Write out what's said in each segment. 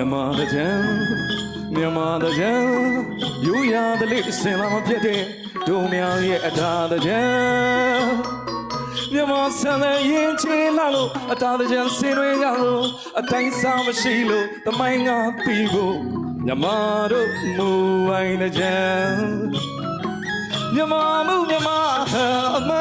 မြန်မာတကြံယူရတဲ့လေးစင်လာမဖြစ်တဲ့ဒုံများရဲ့အတားတကြံမြန်မာဆန်တဲ့ရင်ချေလာလို့အတားတကြံစင်တွေရလို့အတိုင်းစားမရှိလို့တမိုင်းငါပြီးဖို့မြန်မာတို့မူဝိုင်းတကြံမြန်မာမှုမြန်မာအမ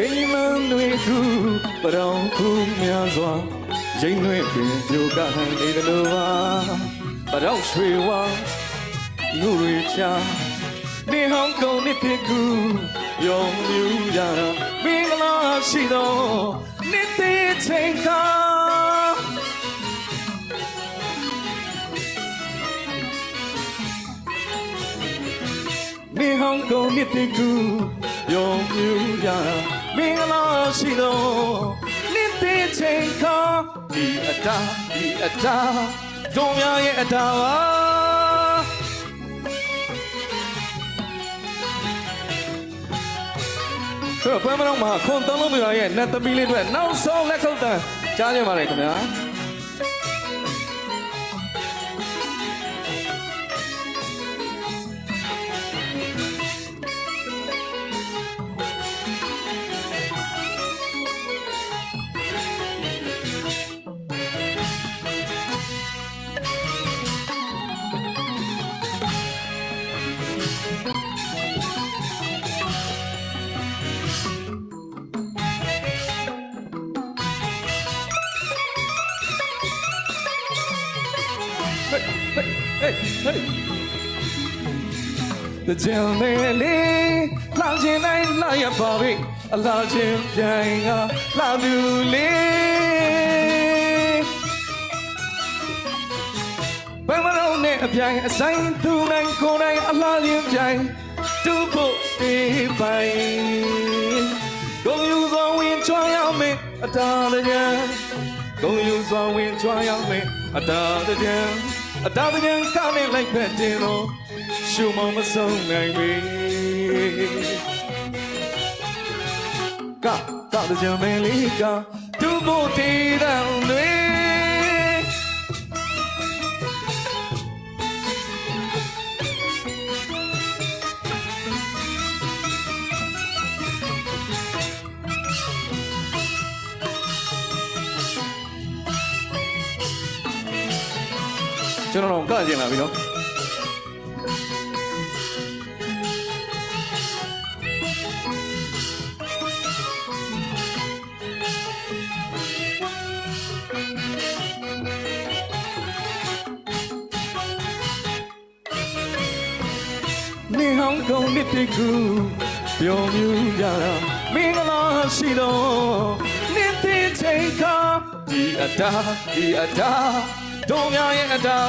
ကိမန်တွေကိုပရောင်ခုများစွာရိမ်နှွေးပင်ကြိုကဟန်နေတယ်လို့ပါပရောင်ရွှေဝါလူတွေချာနေဟောင်းကုန်နေဖြစ်ကူရောင်မြူကြတာမင်္ဂလာရှိသောနေ့သေးချိန်ကနေဟောင်းကုန်နေဖြစ်ကူရောင်မြူကြတာမင်္ဂလာရှိသောနေ့သေးချိန်ခါဒီအတာဒုံရရဲ့အတာပါဆိုတော့ပွဲမတော်မှာခွန်သုံးလုံးပြရဲ့နတ်သမီးလေးတွေနောက်ဆုံးလက်ခုပ်တန်းကြားကြပါလေခင်ဗျာThe Jelly, Lajin, I lie Bobby, a Lajin, Janga, Laduli. When my own name, a sign to nine corner, a Lajin, Jang, to put the fine. Go use all wind, try out me, a dollar. Go use all wind, try out me, a dollar. A dollar coming like Petino. Show mama song like me. Got the Jamaica to put it down there.ကျွန်တော်ကကြင်လာပြီနော်နေဟောင်းကုန်နှစ်တိကူပြုံးမြူကြတာမင်္ဂလာရှိတော်နှစ်သိချိန်ခါဒီအတာဒုံများရဲ့အတာ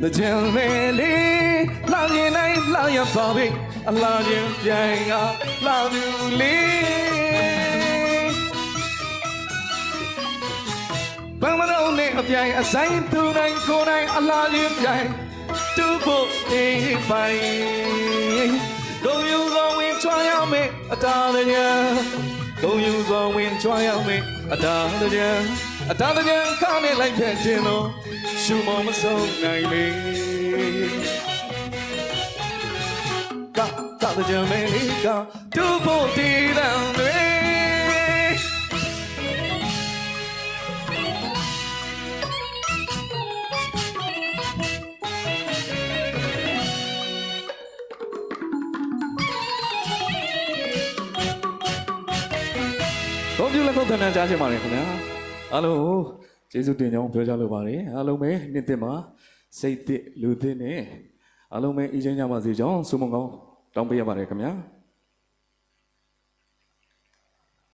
The Jelly, love you, love you, Bobby. I love you, Jang, I love you, Lee. But my own name, Jang, I say tonight, I love you, Jang. To put the fine. Go use all wind, try out me, a dollar, yeah. Go use all wind, try out me, a dollar, yeah. A dollar, yeah, coming like that, you know. Show mama so nightly. Got the Jamaica to put it down there. ပြုလက်ခုပ်သဏ္ဍာန်ကြားချင်ပါတယ်ခင်ဗျာအားလုံးကိုကျေးဇူးတင်ကြောင်းပြောကြလိုပါတယ်အားလုံးပဲနှစ်သက်မှာစိတ်သစ်လူသစ်နဲ့အားလုံးပဲအီးချမ်းကြပါစေကြောင်းဆုမွန်ကောင်းတောင်းပေးရပါတယ်ခင်ဗျာ